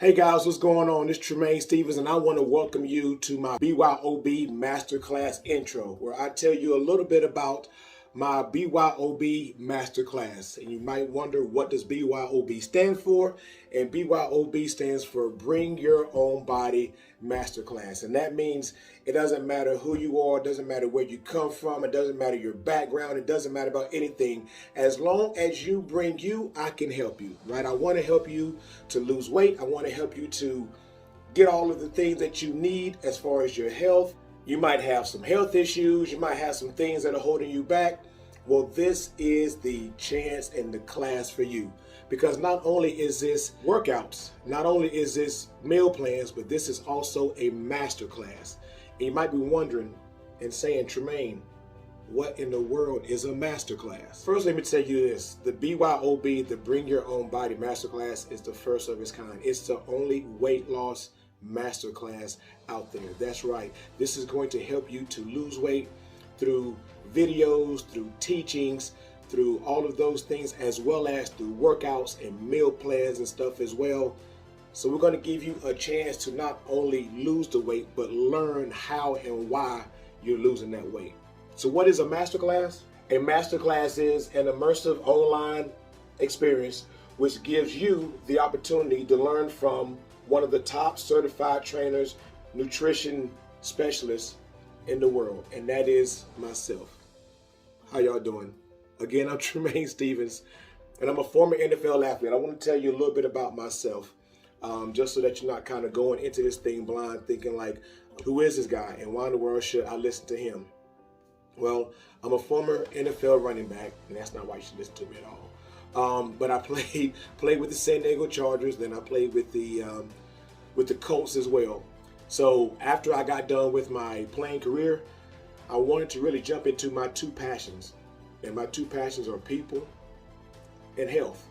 Hey guys, what's going on? This is Tremaine Stevens, and I want to welcome you to my BYOB Masterclass intro, where I tell you a little bit about my BYOB Masterclass. And you might wonder, what does BYOB stand for? And BYOB stands for Bring Your Own Body Masterclass. And that means it doesn't matter who you are, it doesn't matter where you come from, it doesn't matter your background, it doesn't matter about anything. As long as you bring you, I can help you, right? I want to help you to lose weight. I want to help you to get all of the things that you need as far as your health. You might have some health issues. You might have some things that are holding you back. Well, this is the chance and the class for you, because not only is this workouts, not only is this meal plans, but this is also a master class. And you might be wondering and saying, Tremaine, what in the world is a master class? First, let me tell you this. The BYOB, the Bring Your Own Body Masterclass, is the first of its kind. It's the only weight loss masterclass out there. That's right. This is going to help you to lose weight through videos, through teachings, through all of those things, as well as through workouts and meal plans and stuff as well. So we're going to give you a chance to not only lose the weight, but learn how and why you're losing that weight. So what is a masterclass? A masterclass is an immersive online experience which gives you the opportunity to learn from one of the top certified trainers, nutrition specialists in the world, and that is myself. How y'all doing? Again, I'm Tremaine Stevens, and I'm a former NFL athlete. I want to tell you a little bit about myself, just so that you're not kind of going into this thing blind, thinking like, who is this guy, and why in the world should I listen to him? Well, I'm a former NFL running back, and that's not why you should listen to me at all. But I played with the San Diego Chargers, then I played with the Colts as well. So after I got done with my playing career, I wanted to really jump into my two passions. And my two passions are people and health.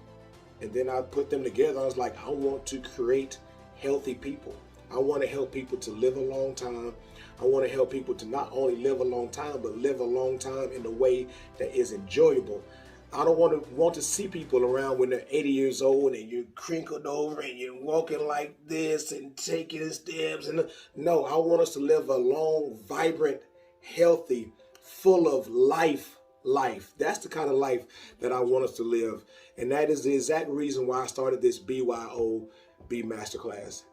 And then I put them together. I was like, I want to create healthy people. I want to help people to live a long time. I want to help people to not only live a long time, but live a long time in a way that is enjoyable. I don't want to see people around when they're 80 years old and you're crinkled over and you're walking like this and taking steps. And no, I want us to live a long, vibrant, healthy, full of life. That's the kind of life that I want us to live. And that is the exact reason why I started this BYOB Masterclass.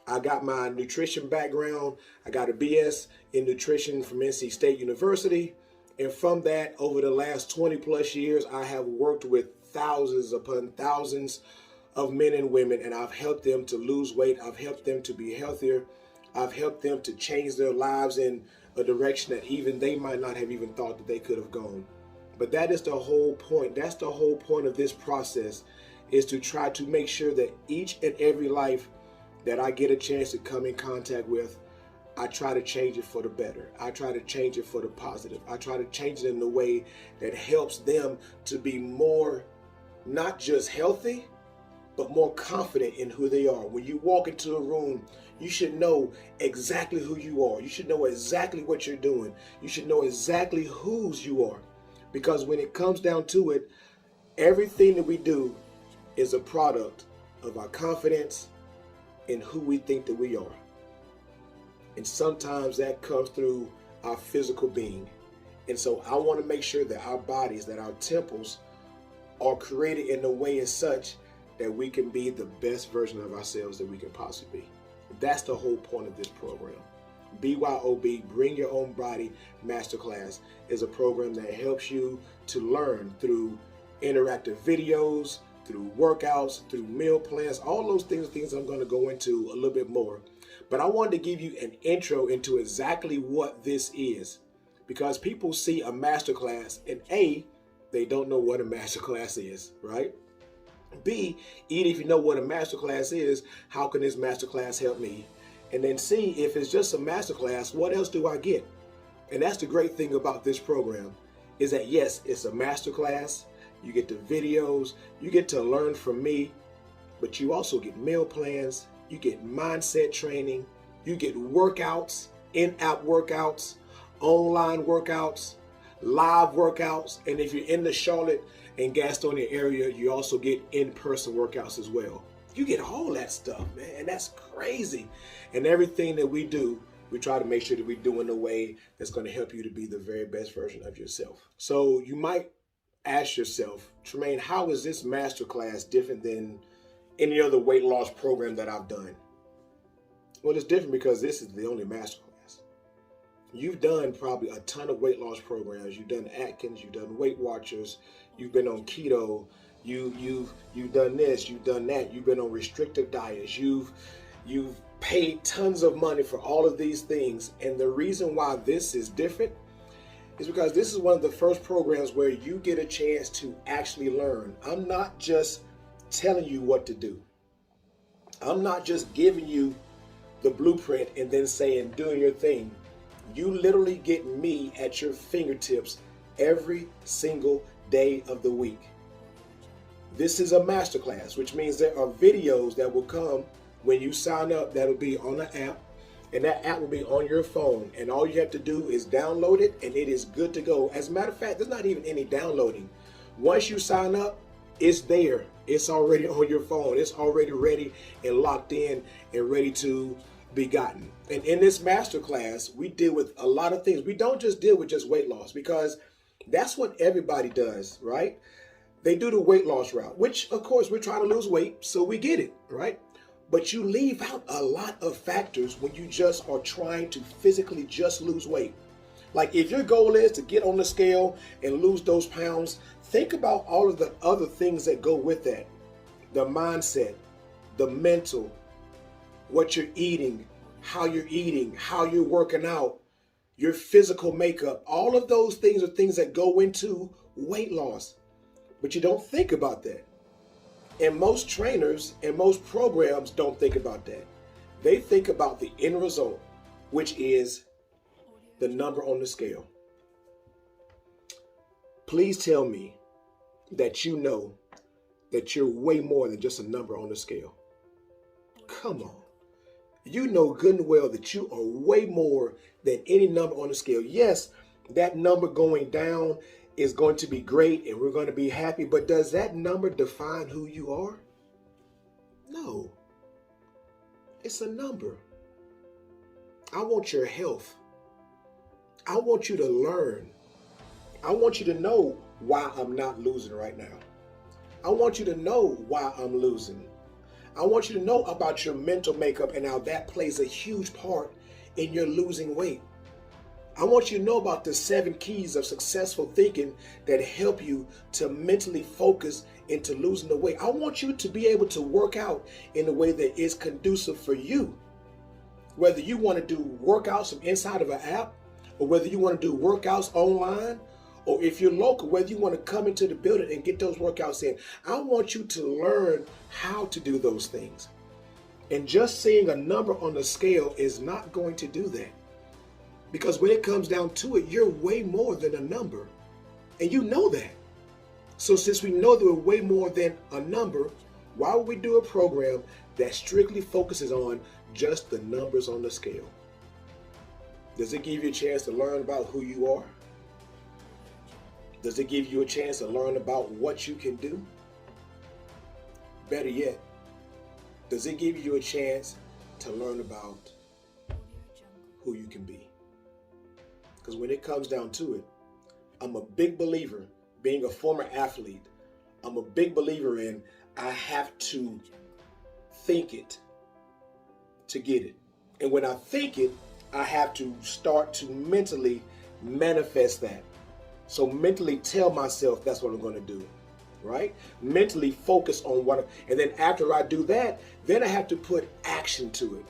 I got my nutrition background. I got a BS in nutrition from NC State University. And from that, over the last 20 plus years, I have worked with thousands upon thousands of men and women, and I've helped them to lose weight. I've helped them to be healthier. I've helped them to change their lives in a direction that even they might not have even thought that they could have gone. But that is the whole point. That's the whole point of this process, is to try to make sure that each and every life that I get a chance to come in contact with, I try to change it for the better. I try to change it for the positive. I try to change it in a way that helps them to be more, not just healthy, but more confident in who they are. When you walk into a room, you should know exactly who you are. You should know exactly what you're doing. You should know exactly whose you are. Because when it comes down to it, everything that we do is a product of our confidence in who we think that we are. And sometimes that comes through our physical being. And so I want to make sure that our bodies, that our temples are created in a way as such that we can be the best version of ourselves that we can possibly be. That's the whole point of this program. BYOB, Bring Your Own Body Masterclass, is a program that helps you to learn through interactive videos, through workouts, through meal plans, all those things I'm going to go into a little bit more. But I wanted to give you an intro into exactly what this is, because people see a masterclass and A, they don't know what a masterclass is, right? B, even if you know what a masterclass is, how can this masterclass help me? And then C, if it's just a masterclass, what else do I get? And that's the great thing about this program, is that yes, it's a masterclass. You get the videos, you get to learn from me, but you also get meal plans, you get mindset training, you get workouts, in-app workouts, online workouts, live workouts, and if you're in the Charlotte and Gastonia area, you also get in-person workouts as well. You get all that stuff, man, and that's crazy. And everything that we do, we try to make sure that we do in a way that's going to help you to be the very best version of yourself. So you might ask yourself, Tremaine, how is this masterclass different than any other weight loss program that I've done? Well, it's different because this is the only masterclass. You've done probably a ton of weight loss programs. You've done Atkins, you've done Weight Watchers, you've been on keto, you've done this, you've done that, you've been on restrictive diets, you've paid tons of money for all of these things. And the reason why this is different is because this is one of the first programs where you get a chance to actually learn. I'm not just telling you what to do. I'm not just giving you the blueprint and then saying, doing your thing. You literally get me at your fingertips every single day of the week. This is a masterclass, which means there are videos that will come when you sign up that'll be on the app, and that app will be on your phone, and all you have to do is download it and it is good to go. As a matter of fact, there's not even any downloading. Once you sign up, it's there. It's already on your phone. It's already ready and locked in and ready to be gotten. And in this masterclass, we deal with a lot of things. We don't just deal with just weight loss, because that's what everybody does, right? They do the weight loss route, which of course we're trying to lose weight, so we get it, right? But you leave out a lot of factors when you just are trying to physically just lose weight. Like if your goal is to get on the scale and lose those pounds, think about all of the other things that go with that. The mindset, the mental, what you're eating, how you're working out, your physical makeup. All of those things are things that go into weight loss. But you don't think about that. And most trainers and most programs don't think about that. They think about the end result, which is the number on the scale. Please tell me that you know that you're way more than just a number on the scale. Come on. You know good and well that you are way more than any number on the scale. Yes, that number going down is going to be great and we're going to be happy, but does that number define who you are? No. It's a number. I want your health. I want you to learn. I want you to know why I'm not losing right now. I want you to know why I'm losing. I want you to know about your mental makeup and how that plays a huge part in your losing weight. I want you to know about the 7 keys of successful thinking that help you to mentally focus into losing the weight. I want you to be able to work out in a way that is conducive for you. Whether you want to do workouts from inside of an app, or whether you want to do workouts online, or if you're local, whether you want to come into the building and get those workouts in. I want you to learn how to do those things. And just seeing a number on the scale is not going to do that. Because when it comes down to it, you're way more than a number. And you know that. So since we know that we're way more than a number, why would we do a program that strictly focuses on just the numbers on the scale? Does it give you a chance to learn about who you are? Does it give you a chance to learn about what you can do? Better yet, does it give you a chance to learn about who you can be? Because when it comes down to it, I'm a big believer, being a former athlete, I'm a big believer in I have to think it to get it. And when I think it, I have to start to mentally manifest that. So mentally tell myself that's what I'm going to do, right? Mentally focus on and then after I do that, then I have to put action to it.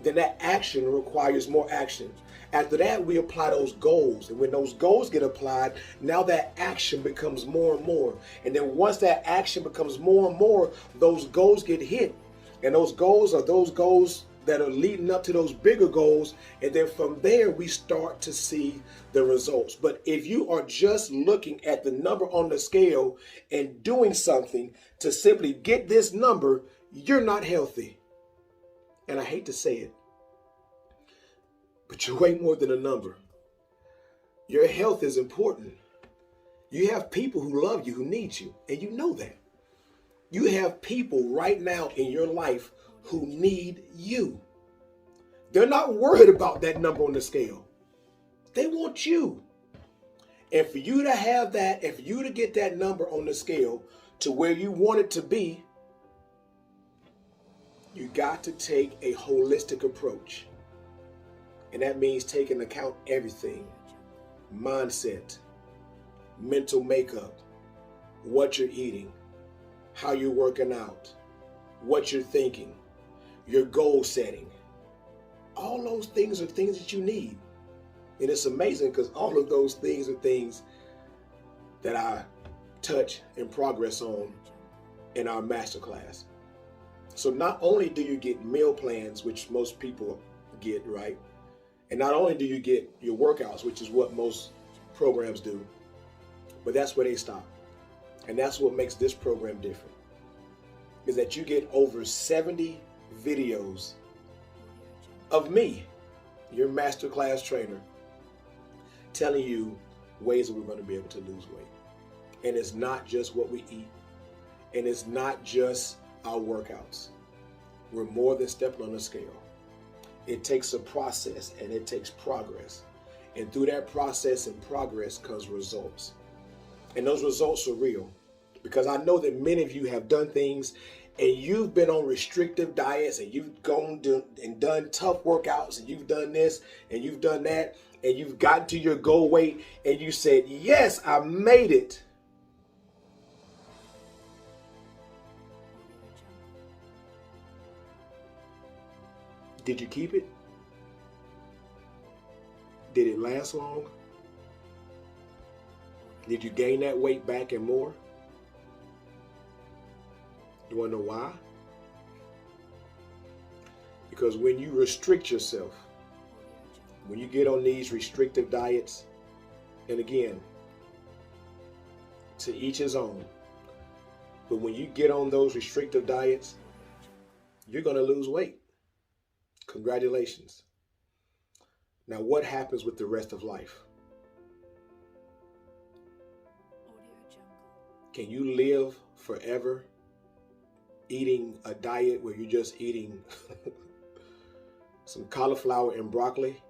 Then that action requires more action. After that, we apply those goals. And when those goals get applied, now that action becomes more and more. And then once that action becomes more and more, those goals get hit. And those goals are those goals that are leading up to those bigger goals. And then from there, we start to see the results. But if you are just looking at the number on the scale and doing something to simply get this number, you're not healthy. And I hate to say it, but you're way more than a number. Your health is important. You have people who love you, who need you, and you know that. You have people right now in your life who need you. They're not worried about that number on the scale. They want you. And for you to have that, and for you to get that number on the scale to where you want it to be, you got to take a holistic approach. And that means taking into account everything: mindset, mental makeup, what you're eating, how you're working out, what you're thinking, your goal setting. All those things are things that you need. And it's amazing because all of those things are things that I touch and progress on in our masterclass. So not only do you get meal plans, which most people get, right? And not only do you get your workouts, which is what most programs do, but that's where they stop. And that's what makes this program different, is that you get over 70 videos of me, your masterclass trainer, telling you ways that we're going to be able to lose weight. And it's not just what we eat, and it's not just our workouts. We're more than stepping on a scale. It takes a process and it takes progress. And through that process and progress comes results. And those results are real, because I know that many of you have done things and you've been on restrictive diets, and you've gone and done tough workouts, and you've done this and you've done that, and you've gotten to your goal weight and you said, yes, I made it. Did you keep it? Did it last long? Did you gain that weight back and more? You want to know why? Because when you restrict yourself, when you get on these restrictive diets, and again, to each his own, but when you get on those restrictive diets, you're going to lose weight. Congratulations. Now, what happens with the rest of life? Can you live forever eating a diet where you're just eating some cauliflower and broccoli?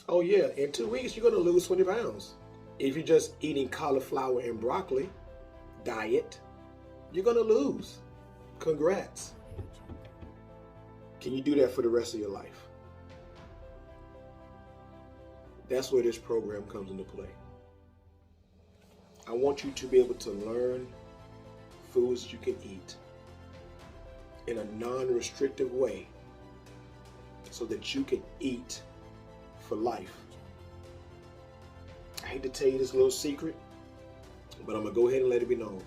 Oh yeah, in 2 weeks you're going to lose 20 pounds. If you're just eating cauliflower and broccoli diet, you're going to lose. Congrats. Can you do that for the rest of your life? That's where this program comes into play. I want you to be able to learn foods you can eat in a non-restrictive way so that you can eat for life. I hate to tell you this little secret, but I'm going to go ahead and let it be known.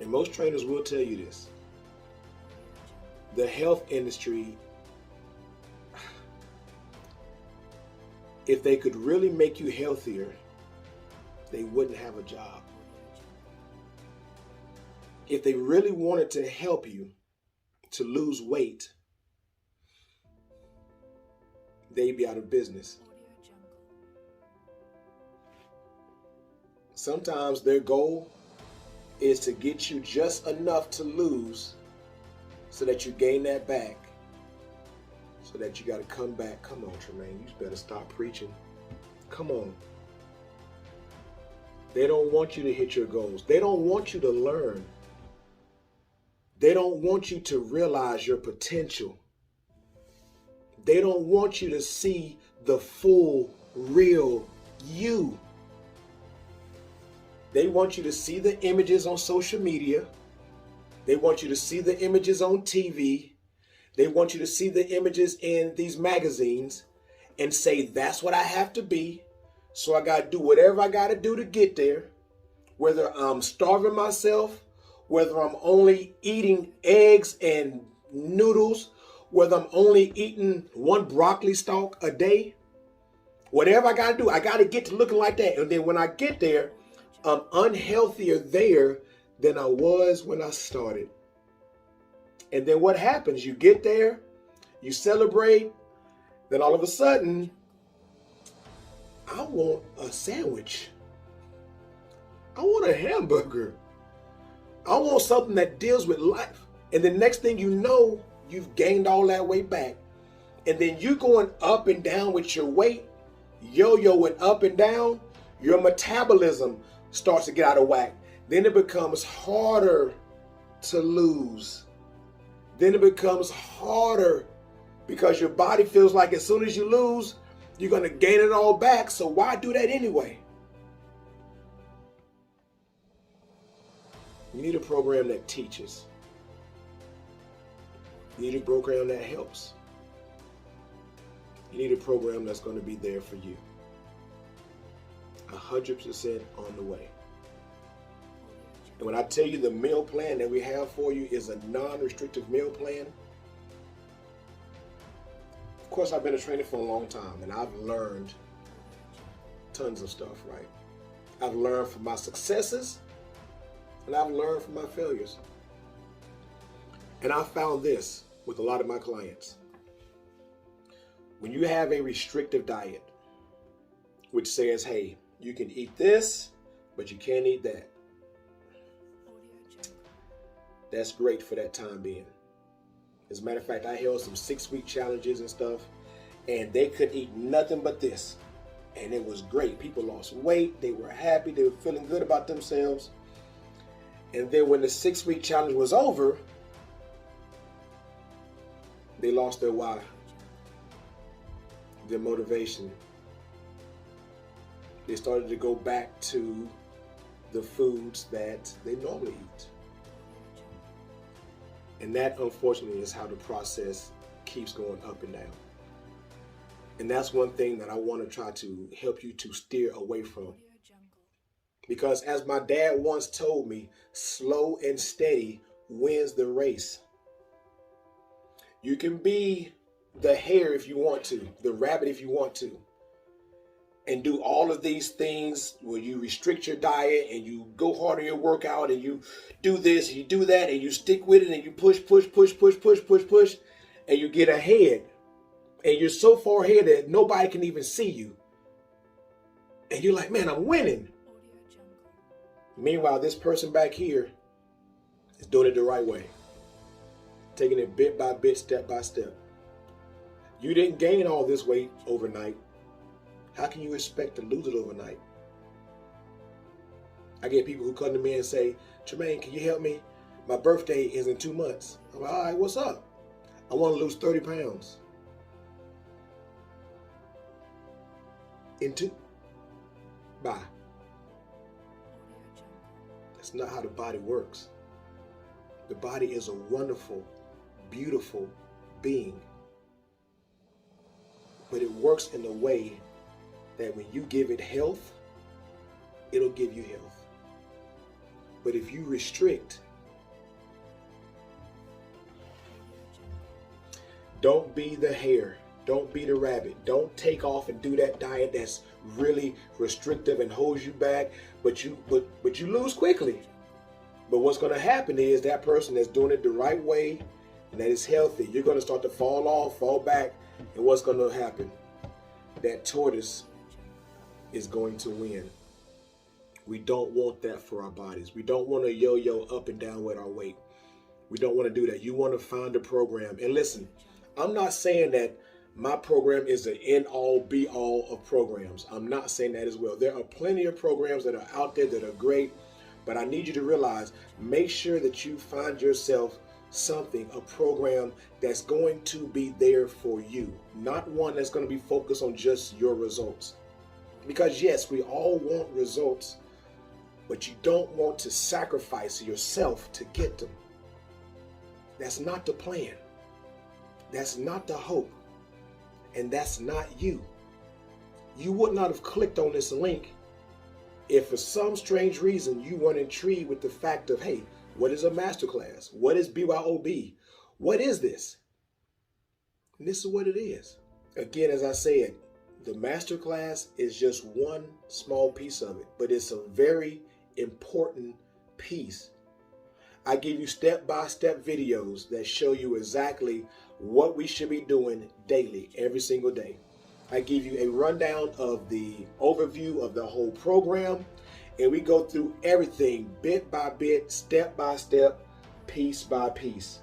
And most trainers will tell you this. The health industry, if they could really make you healthier, they wouldn't have a job. If they really wanted to help you to lose weight, they'd be out of business. Sometimes their goal is to get you just enough to lose so that you gain that back, so that you got to come back. Come on, Tremaine, you better stop preaching. Come on. They don't want you to hit your goals. They don't want you to learn. They don't want you to realize your potential. They don't want you to see the full, real you. They want you to see the images on social media. They want you to see the images on TV. They want you to see the images in these magazines and say, that's what I have to be. So I got to do whatever I got to do to get there. Whether I'm starving myself, whether I'm only eating eggs and noodles, whether I'm only eating one broccoli stalk a day, whatever I got to do, I got to get to looking like that. And then when I get there, I'm unhealthier there than I was when I started. And then what happens? You get there, you celebrate, then all of a sudden, I want a sandwich. I want a hamburger. I want something that deals with life. And the next thing you know, you've gained all that weight back. And then you going up and down with your weight, yo-yoing up and down, your metabolism starts to get out of whack. Then it becomes harder to lose. Then it becomes harder because your body feels like as soon as you lose, you're going to gain it all back. So why do that anyway? You need a program that teaches. You need a program that helps. You need a program that's going to be there for you. 100% on the way. And when I tell you the meal plan that we have for you is a non-restrictive meal plan, of course I've been a trainer for a long time and I've learned tons of stuff, right? I've learned from my successes and I've learned from my failures. And I found this with a lot of my clients. When you have a restrictive diet, which says, hey, you can eat this, but you can't eat that. That's great for that time being. As a matter of fact, I held some 6-week challenges and stuff, and they could eat nothing but this. And it was great. People lost weight. They were happy. They were feeling good about themselves. And then when the 6-week challenge was over, they lost their why, their motivation. They started to go back to the foods that they normally eat. And that, unfortunately, is how the process keeps going up and down. And that's one thing that I want to try to help you to steer away from. Because as my dad once told me, slow and steady wins the race. You can be the hare if you want to, the rabbit if you want to, and do all of these things where you restrict your diet and you go hard on your workout and you do this and you do that and you stick with it and you push, and you get ahead. And you're so far ahead that nobody can even see you. And you're like, man, I'm winning. Meanwhile, this person back here is doing it the right way. Taking it bit by bit, step by step. You didn't gain all this weight overnight. How can you expect to lose it overnight? I get people who come to me and say, Tremaine, can you help me? My birthday is in 2 months. I'm like, all right, what's up? I want to lose 30 pounds. In 2? Bye. That's not how the body works. The body is a wonderful, beautiful being. But it works in a way that when you give it health, it'll give you health. But if you restrict, don't be the hare. Don't be the rabbit. Don't take off and do that diet that's really restrictive and holds you back, but you lose quickly. But what's going to happen is that person that's doing it the right way and that is healthy, you're going to start to fall off, fall back, and what's going to happen? That tortoise is going to win. We don't want that for our bodies. We don't want to yo-yo up and down with our weight. We don't want to do that. You want to find a program. And listen, I'm not saying that my program is the end-all, be-all of programs. I'm not saying that as well. There are plenty of programs that are out there that are great, but I need you to realize, make sure that you find yourself something, a program that's going to be there for you, not one that's going to be focused on just your results. Because yes, we all want results, but you don't want to sacrifice yourself to get them. That's not the plan. That's not the hope. And that's not you. You would not have clicked on this link if for some strange reason you weren't intrigued with the fact of, hey, what is a masterclass? What is BYOB? What is this? And this is what it is. Again, as I said, the masterclass is just one small piece of it, but it's a very important piece. I give you step-by-step videos that show you exactly what we should be doing daily, every single day. I give you a rundown of the overview of the whole program, And we go through everything bit by bit, step by step, piece by piece.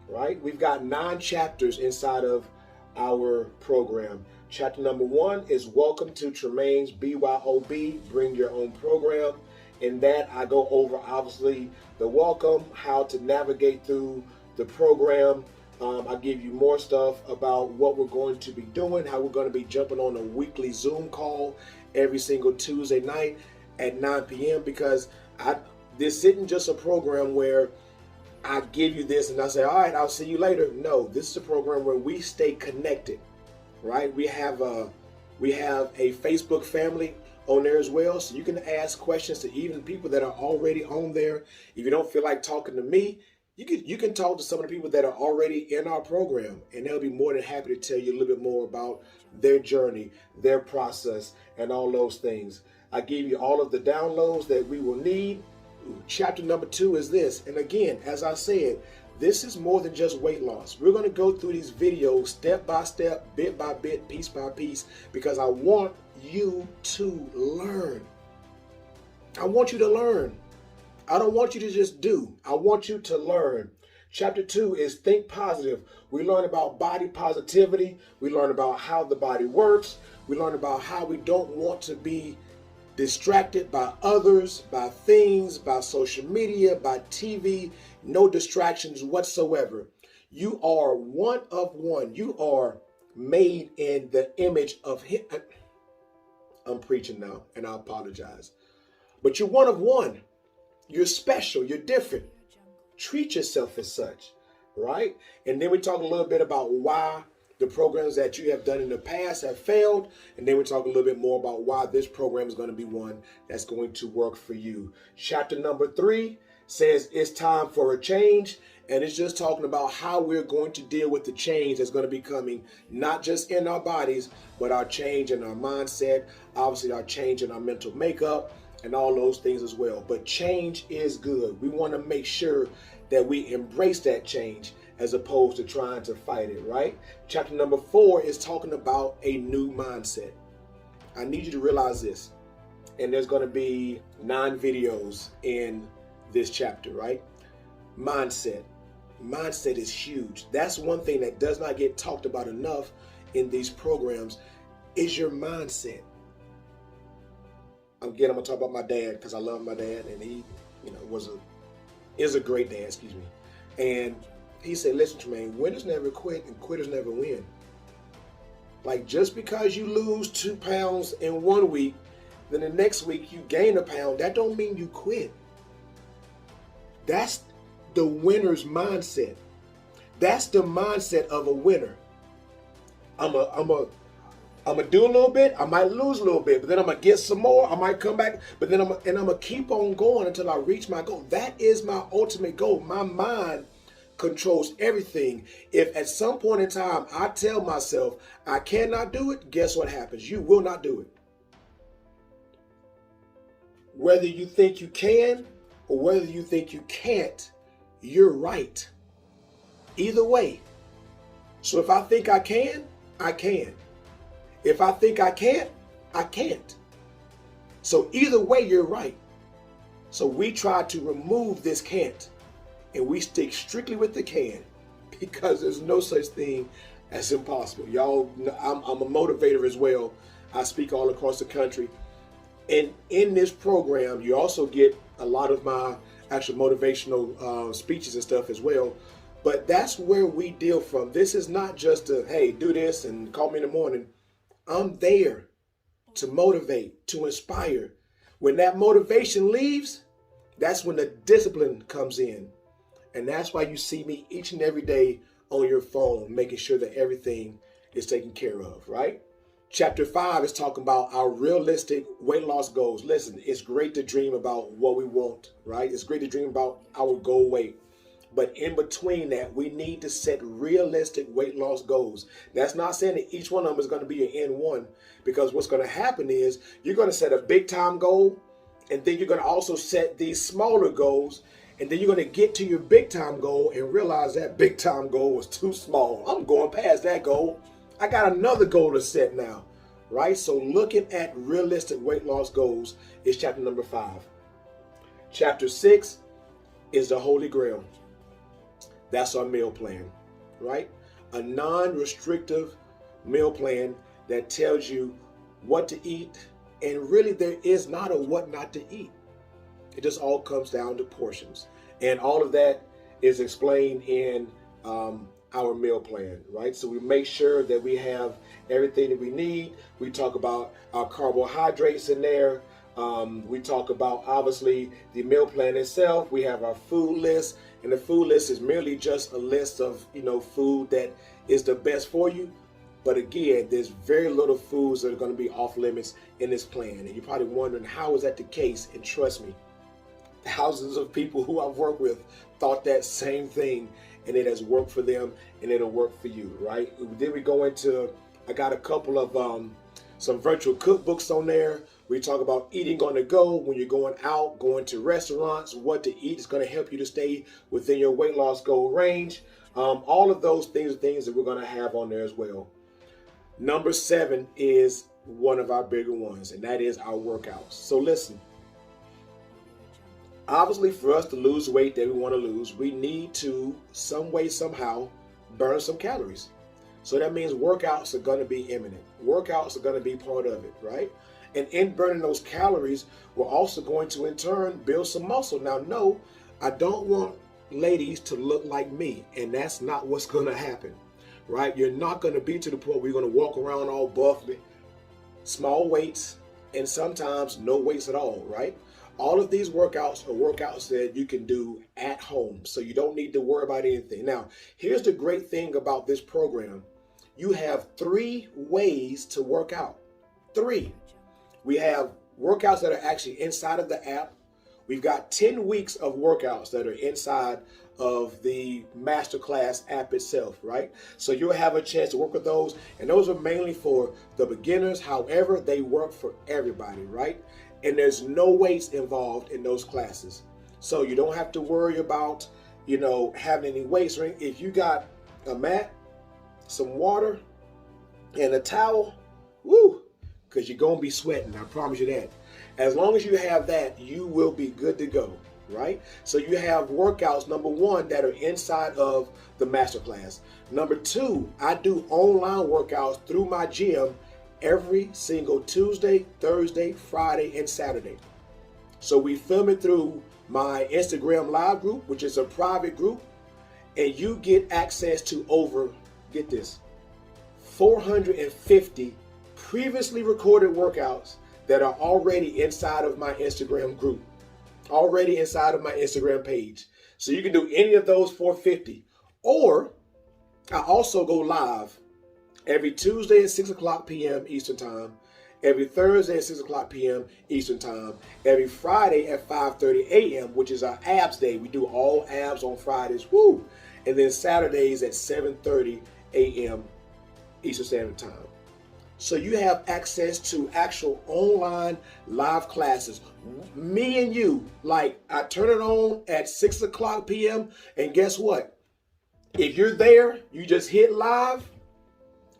Right? We've got 9 chapters inside of our program. Chapter number 1 is Welcome to Tremaine's BYOB, Bring Your Own Program. In that, I go over, obviously, the welcome, how to navigate through the program. I give you more stuff about what we're going to be doing, how we're going to be jumping on a weekly Zoom call every single Tuesday night at 9 p.m. because this isn't just a program where I give you this and I say, all right, I'll see you later. No, this is a program where we stay connected, right? We have a Facebook family on there as well, so you can ask questions to even people that are already on there. If you don't feel like talking to me, you can talk to some of the people that are already in our program, and they'll be more than happy to tell you a little bit more about their journey, their process, and all those things. I give you all of the downloads that we will need. Chapter number 2 is this, and again, as I said, this is more than just weight loss. We're going to go through these videos step by step, bit by bit, piece by piece, because I want you to learn. I want you to learn. I don't want you to just do. I want you to learn. Chapter 2 is Think Positive. We learn about body positivity. We learn about how the body works. We learn about how we don't want to be distracted by others, by things, by social media, by TV. No distractions whatsoever. You are one of one. You are made in the image of Him. I'm preaching now, and I apologize. But you're one of one. You're special. You're different. Treat yourself as such, right? And then we talk a little bit about why the programs that you have done in the past have failed. And then we talk a little bit more about why this program is going to be one that's going to work for you. Chapter number 3 says it's time for a change. And it's just talking about how we're going to deal with the change that's going to be coming, not just in our bodies, but our change in our mindset, obviously our change in our mental makeup, and all those things as well. But change is good. We want to make sure that we embrace that change as opposed to trying to fight it, right? Chapter number 4 is talking about a new mindset. I need you to realize this. And there's going to be 9 videos in this chapter, right? Mindset. Mindset is huge. That's one thing that does not get talked about enough in these programs is your mindset. Again, I'm going to talk about my dad because I love my dad, and he, is a great dad, And he said, listen, Tremaine, winners never quit and quitters never win. Like, just because you lose 2 pounds in 1 week, then the next week you gain a pound, that don't mean you quit. That's the winner's mindset. That's the mindset of a winner. I'm a do a little bit. I might lose a little bit, but then I'm gonna get some more. I might come back, but then I'm gonna keep on going until I reach my goal. That is my ultimate goal. My mind controls everything. If at some point in time I tell myself I cannot do it, guess what happens? You will not do it. Whether you think you can or whether you think you can't, you're right. Either way. So if I think I can, I can. If I think I can't, I can't. So either way, you're right. So we try to remove this can't, and we stick strictly with the can, because there's no such thing as impossible. Y'all, I'm a motivator as well. I speak all across the country. And in this program, you also get a lot of my actual motivational speeches and stuff as well. But that's where we deal from. This is not just a, hey, do this and call me in the morning. I'm there to motivate, to inspire. When that motivation leaves, that's when the discipline comes in. And that's why you see me each and every day on your phone, making sure that everything is taken care of, right? Chapter 5 is talking about our realistic weight loss goals. Listen, it's great to dream about what we want, right? It's great to dream about our goal weight. But in between that, we need to set realistic weight loss goals. That's not saying that each one of them is going to be an N1, because what's going to happen is you're going to set a big time goal, and then you're going to also set these smaller goals, and then you're going to get to your big time goal and realize that big time goal was too small. I'm going past that goal. I got another goal to set now. right? So looking at realistic weight loss goals is chapter number 5. Chapter 6 is the Holy Grail. That's our meal plan, right? A non-restrictive meal plan that tells you what to eat, and really there is not a what not to eat. It just all comes down to portions, and all of that is explained in our meal plan, right? So we make sure that we have everything that we need. We talk about our carbohydrates in there. We talk about, obviously, the meal plan itself. We have our food list, and the food list is merely just a list of, food that is the best for you. But again, there's very little foods that are going to be off limits in this plan. And you're probably wondering, how is that the case? And trust me, thousands of people who I've worked with thought that same thing, and it has worked for them, and it'll work for you, right? Then we go into, I got a couple of some virtual cookbooks on there. We talk about eating on the go when you're going out, going to restaurants, what to eat is going to help you to stay within your weight loss goal range. All of those things are things that we're going to have on there as well. Number 7 is one of our bigger ones, and that is our workouts. So listen, obviously for us to lose weight that we want to lose, we need to, some way, somehow, burn some calories. So that means workouts are going to be imminent. Workouts are going to be part of it, right? And in burning those calories, we're also going to, in turn, build some muscle. Now, no, I don't want ladies to look like me, and that's not what's going to happen, right? You're not going to be to the point where you're going to walk around all buffly, small weights, and sometimes no weights at all, right? All of these workouts are workouts that you can do at home, so you don't need to worry about anything. Now, here's the great thing about this program. You have 3 ways to work out. 3. We have workouts that are actually inside of the app. We've got 10 weeks of workouts that are inside of the Masterclass app itself, right? So you'll have a chance to work with those, and those are mainly for the beginners. However, they work for everybody, right? And there's no weights involved in those classes. So you don't have to worry about, having any weights. Right? If you got a mat, some water, and a towel, woo, because you're going to be sweating, I promise you that. As long as you have that, you will be good to go, right? So you have workouts, number 1, that are inside of the Masterclass. Number 2, I do online workouts through my gym every single Tuesday, Thursday, Friday, and Saturday. So we film it through my Instagram live group, which is a private group, and you get access to over, get this, 450 previously recorded workouts that are already inside of my Instagram group, already inside of my Instagram page. So you can do any of those 450. Or I also go live every Tuesday at 6 o'clock p.m. Eastern Time, every Thursday at 6 o'clock p.m. Eastern Time, every Friday at 5:30 a.m., which is our abs day. We do all abs on Fridays, woo! And then Saturdays at 7:30 a.m. Eastern Standard Time. So you have access to actual online live classes. Me and you, like, I turn it on at 6 o'clock p.m. and guess what? If you're there, you just hit live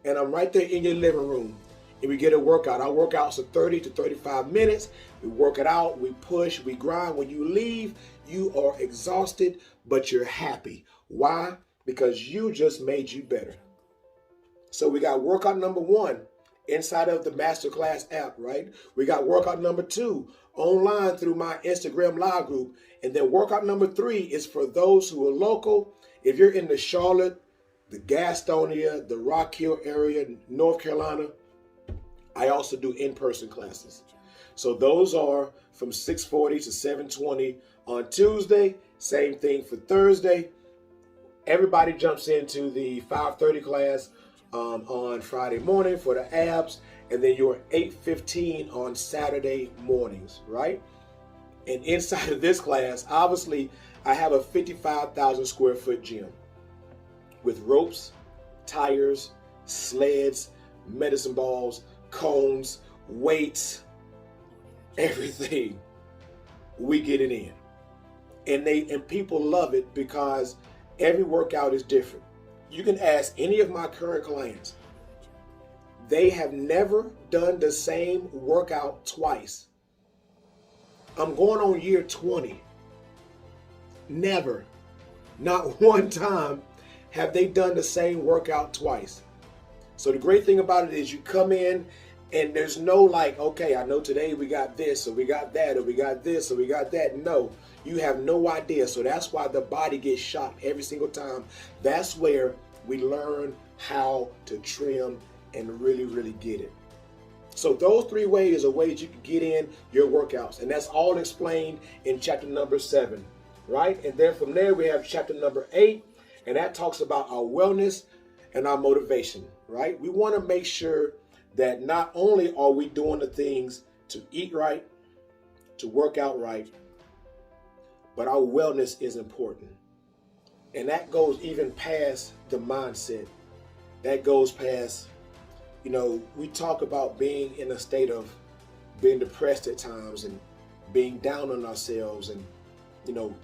and I'm right there in your living room and we get a workout. Our workouts are 30 to 35 minutes. We work it out, we push, we grind. When you leave, you are exhausted, but you're happy. Why? Because you just made you better. So we got workout number 1 inside of the Masterclass app, right? We got workout number 2 online through my Instagram live group. And then workout number 3 is for those who are local. If you're in the Charlotte, the Gastonia, the Rock Hill area, North Carolina, I also do in-person classes. So those are from 6:40 to 7:20 on Tuesday. Same thing for Thursday. Everybody jumps into the 5:30 class on Friday morning for the abs, and then you're 8:15 on Saturday mornings, right? And inside of this class, obviously, I have a 55,000 square foot gym with ropes, tires, sleds, medicine balls, cones, weights, everything. We get it in. And people love it because every workout is different. You can ask any of my current clients. They have never done the same workout twice. I'm going on year 20. Never, not one time have they done the same workout twice. So the great thing about it is you come in and there's no like, okay, I know today we got this or we got that or we got this or we got that. No, you have no idea. So that's why the body gets shocked every single time. That's where we learn how to trim and really, really get it. So those 3 ways are ways you can get in your workouts. And that's all explained in chapter number 7, right? And then from there we have chapter number 8, and that talks about our wellness and our motivation, right? We want to make sure that not only are we doing the things to eat right, to work out right, but our wellness is important. And that goes even past the mindset. That goes past, you know, we talk about being in a state of being depressed at times and being down on ourselves and, you know,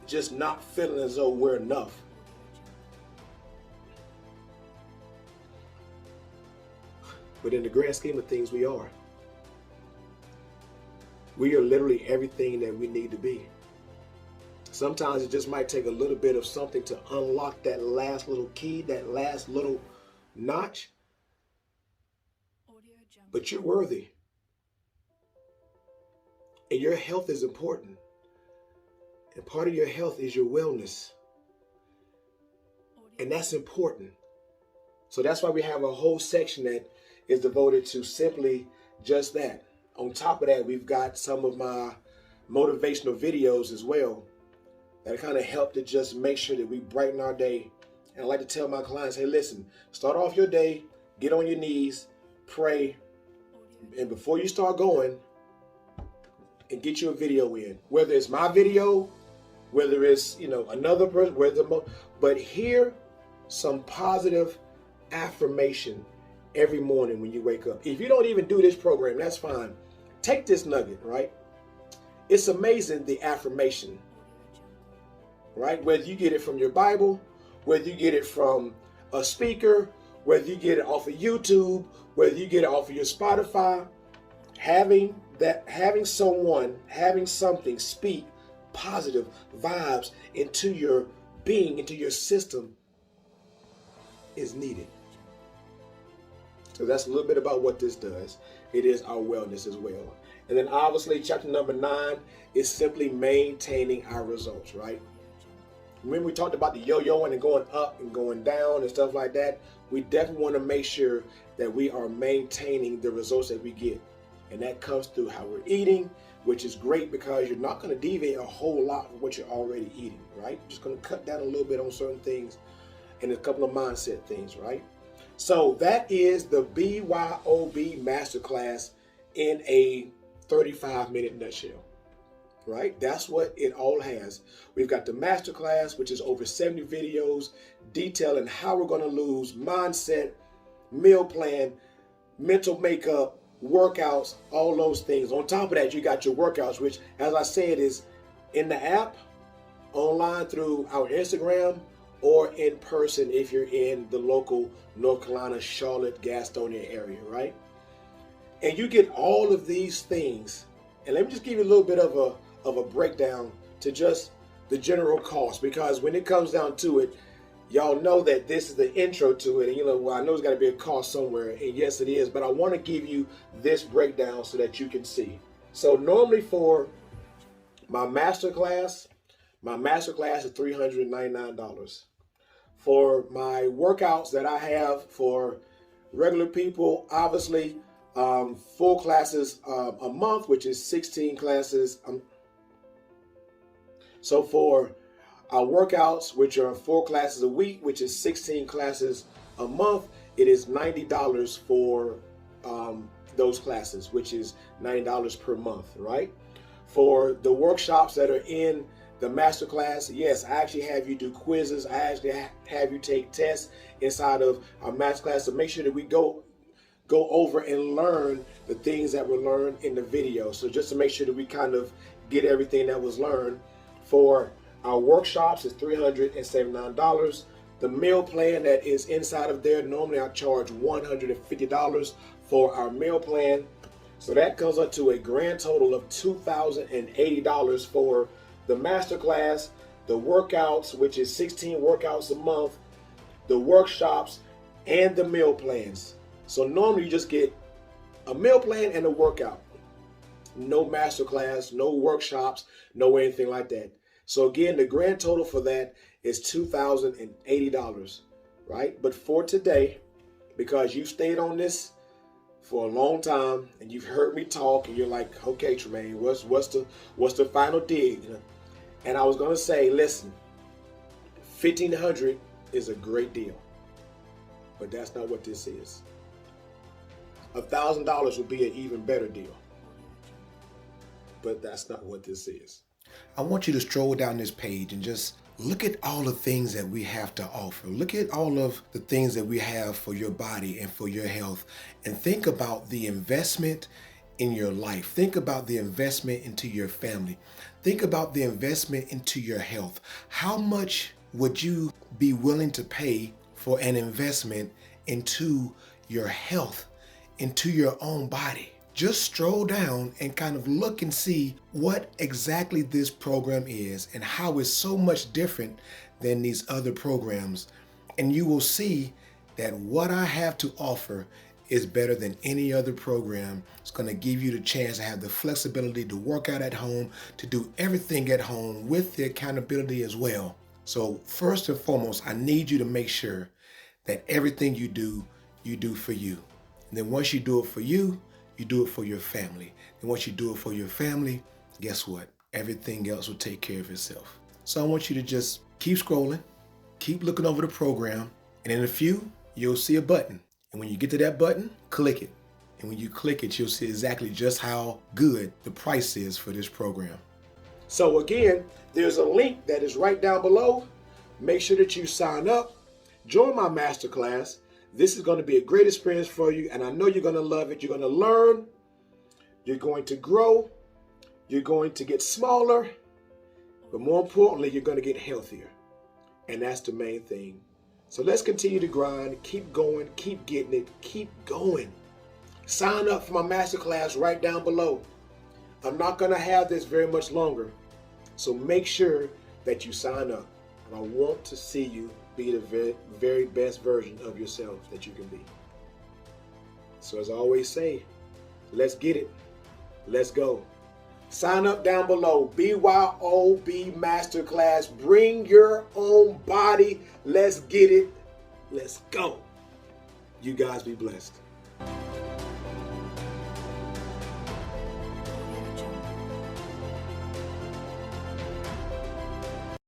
just not feeling as though we're enough. But in the grand scheme of things, we are. We are literally everything that we need to be. Sometimes it just might take a little bit of something to unlock that last little key, that last little notch. But you're worthy. And your health is important. And part of your health is your wellness. And that's important. So that's why we have a whole section that is devoted to simply just that. On top of that, we've got some of my motivational videos as well that kind of help to just make sure that we brighten our day. And I like to tell my clients, hey, listen, start off your day, get on your knees, pray, and before you start going, and get you a video in. Whether it's my video, whether it's, you know, another person, but hear some positive affirmation every morning when you wake up. If you don't even do this program, that's fine. Take this nugget, right? It's amazing, the affirmation, right? Whether you get it from your Bible, whether you get it from a speaker, whether you get it off of YouTube, whether you get it off of your Spotify, having something speak positive vibes into your being, into your system is needed. So that's a little bit about what this does. It is our wellness as well. And then obviously chapter number 9 is simply maintaining our results, right? Remember we talked about the yo-yoing and going up and going down and stuff like that. We definitely want to make sure that we are maintaining the results that we get. And that comes through how we're eating, which is great because you're not going to deviate a whole lot from what you're already eating, right? You're just going to cut down a little bit on certain things and a couple of mindset things, right? So that is the BYOB Masterclass in a 35-minute nutshell, right? That's what it all has. We've got the Masterclass, which is over 70 videos detailing how we're going to lose, mindset, meal plan, mental makeup, workouts, all those things. On top of that, you got your workouts, which, as I said, is in the app, online through our Instagram, or in person if you're in the local North Carolina, Charlotte, Gastonia area, right? And you get all of these things. And let me just give you a little bit of a breakdown to just the general cost, because when it comes down to it, y'all know that this is the intro to it. And you know, well, I know there's got to be a cost somewhere, and yes, it is. But I want to give you this breakdown so that you can see. So normally for my masterclass is $399. For my workouts that I have for regular people, obviously, 4 classes a month, which is 16 classes. So for our workouts, which are 4 classes a week, which is 16 classes a month, it is $90 for those classes, which is $90 per month, right? For the workshops that are in the masterclass, yes, I actually have you do quizzes. I actually have you take tests inside of our masterclass to make sure that we go over and learn the things that were learned in the video. So just to make sure that we kind of get everything that was learned. For our workshops, it's $379. The meal plan that is inside of there, normally I charge $150 for our meal plan. So that comes up to a grand total of $2,080 for the masterclass, the workouts, which is 16 workouts a month, the workshops, and the meal plans. So normally you just get a meal plan and a workout. No masterclass, no workshops, no anything like that. So again, the grand total for that is $2,080, right? But for today, because you stayed on this for a long time and you've heard me talk and you're like, okay, Tremaine, what's the final dig? And I was gonna say, listen, $1,500 is a great deal, but that's not what this is. $1,000 would be an even better deal, but that's not what this is. I want you to stroll down this page and just look at all the things that we have to offer. Look at all of the things that we have for your body and for your health, and think about the investment in your life. Think about the investment into your family. Think about the investment into your health. How much would you be willing to pay for an investment into your health, into your own body? Just stroll down and kind of look and see what exactly this program is and how it's so much different than these other programs. And you will see that what I have to offer is better than any other program. It's going to give you the chance to have the flexibility to work out at home, to do everything at home with the accountability as well. So first and foremost, I need you to make sure that everything you do for you. And then once you do it for you, you do it for your family. And once you do it for your family, guess what? Everything else will take care of itself. So I want you to just keep scrolling, keep looking over the program, and in a few, you'll see a button. And when you get to that button, click it. And when you click it, you'll see exactly just how good the price is for this program. So again, there's a link that is right down below. Make sure that you sign up, join my masterclass. This is going to be a great experience for you, and I know you're going to love it. You're going to learn, you're going to grow, you're going to get smaller, but more importantly, you're going to get healthier. And that's the main thing. So let's continue to grind, keep going, keep getting it, keep going. Sign up for my masterclass right down below. I'm not going to have this very much longer, so make sure that you sign up. And I want to see you be the very, very best version of yourself that you can be. So as I always say, let's get it. Let's go. Sign up down below. BYOB Masterclass. Bring your own body. Let's get it. Let's go. You guys be blessed.